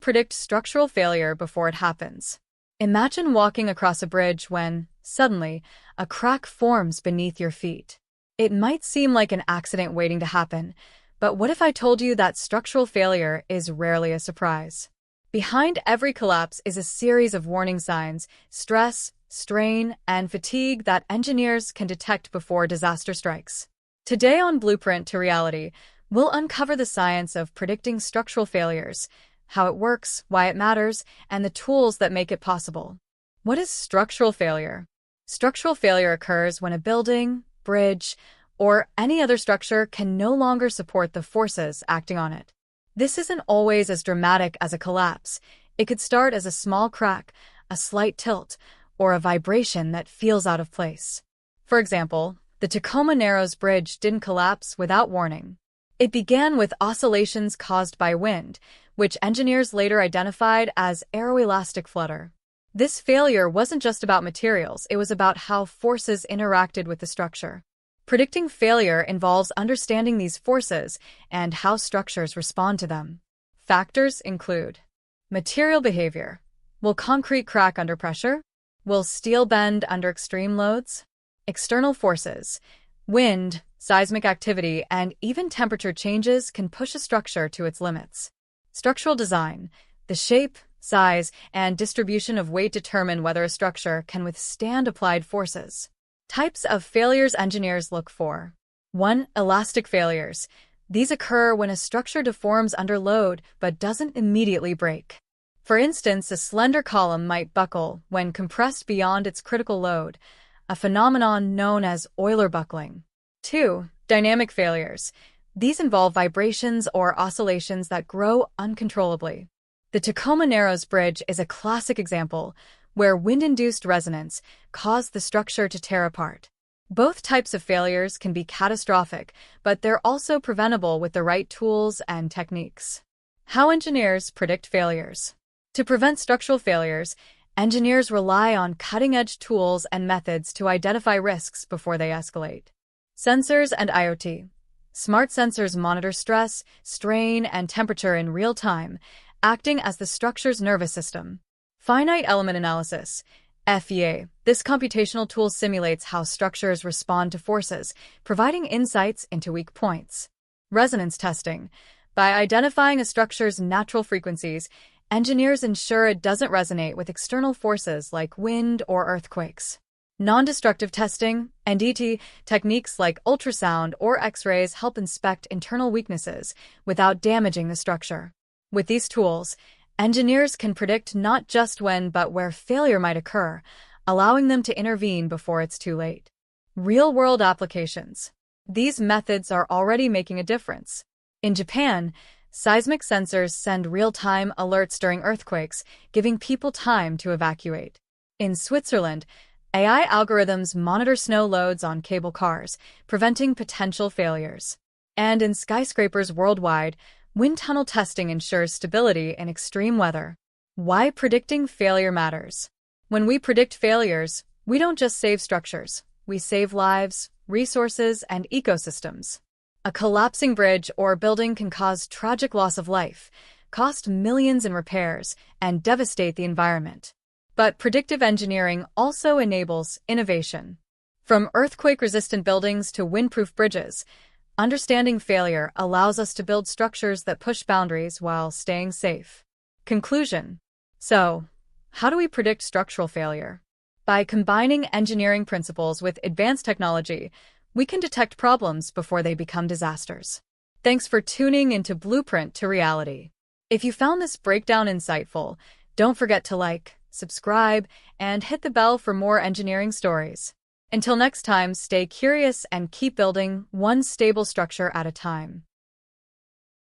predict structural failure before it happens. Imagine walking across a bridge when, suddenly, a crack forms beneath your feet. It might seem like an accident waiting to happen, but what if I told you that structural failure is rarely a surprise? Behind every collapse is a series of warning signs, stress, strain, and fatigue that engineers can detect before disaster strikes. Today on Blueprint to Reality, we'll uncover the science of predicting structural failures, how it works, why it matters, and the tools that make it possible. What is structural failure? Structural failure occurs when a building, bridge, or any other structure can no longer support the forces acting on it. This isn't always as dramatic as a collapse. It could start as a small crack, a slight tilt, or a vibration that feels out of place. For example, the Tacoma Narrows Bridge didn't collapse without warning. It began with oscillations caused by wind, which engineers later identified as aeroelastic flutter. This failure wasn't just about materials, it was about how forces interacted with the structure. Predicting failure involves understanding these forces and how structures respond to them. Factors include material behavior. Will concrete crack under pressure? Will steel bend under extreme loads? External forces. Wind, seismic activity, and even temperature changes can push a structure to its limits. Structural design. The shape, size, and distribution of weight determine whether a structure can withstand applied forces. Types of failures engineers look for. 1. Elastic failures. These occur when a structure deforms under load but doesn't immediately break. For instance, a slender column might buckle when compressed beyond its critical load, a phenomenon known as Euler buckling. 2. Dynamic failures. These involve vibrations or oscillations that grow uncontrollably. The Tacoma Narrows Bridge is a classic example, where wind-induced resonance caused the structure to tear apart. Both types of failures can be catastrophic, but they're also preventable with the right tools and techniques. How engineers predict failures. To prevent structural failures, engineers rely on cutting-edge tools and methods to identify risks before they escalate. Sensors and IoT. Smart sensors monitor stress, strain, and temperature in real time, acting as the structure's nervous system. Finite element analysis, FEA. This computational tool simulates how structures respond to forces, providing insights into weak points. Resonance testing. By identifying a structure's natural frequencies, engineers ensure it doesn't resonate with external forces like wind or earthquakes. Non-destructive testing, NDT, techniques like ultrasound or X-rays help inspect internal weaknesses without damaging the structure. With these tools, engineers can predict not just when but where failure might occur, allowing them to intervene before it's too late. Real-world applications. These methods are already making a difference. In Japan, seismic sensors send real-time alerts during earthquakes, giving people time to evacuate. In Switzerland, AI algorithms monitor snow loads on cable cars, preventing potential failures. And in skyscrapers worldwide, wind tunnel testing ensures stability in extreme weather. Why predicting failure matters. When we predict failures, we don't just save structures, we save lives, resources, and ecosystems. A collapsing bridge or building can cause tragic loss of life, cost millions in repairs, and devastate the environment. But predictive engineering also enables innovation. From earthquake-resistant buildings to windproof bridges, understanding failure allows us to build structures that push boundaries while staying safe. Conclusion. So, how do we predict structural failure? By combining engineering principles with advanced technology, we can detect problems before they become disasters. Thanks for tuning into Blueprint to Reality. If you found this breakdown insightful, don't forget to like, subscribe, and hit the bell for more engineering stories. Until next time, stay curious and keep building one stable structure at a time.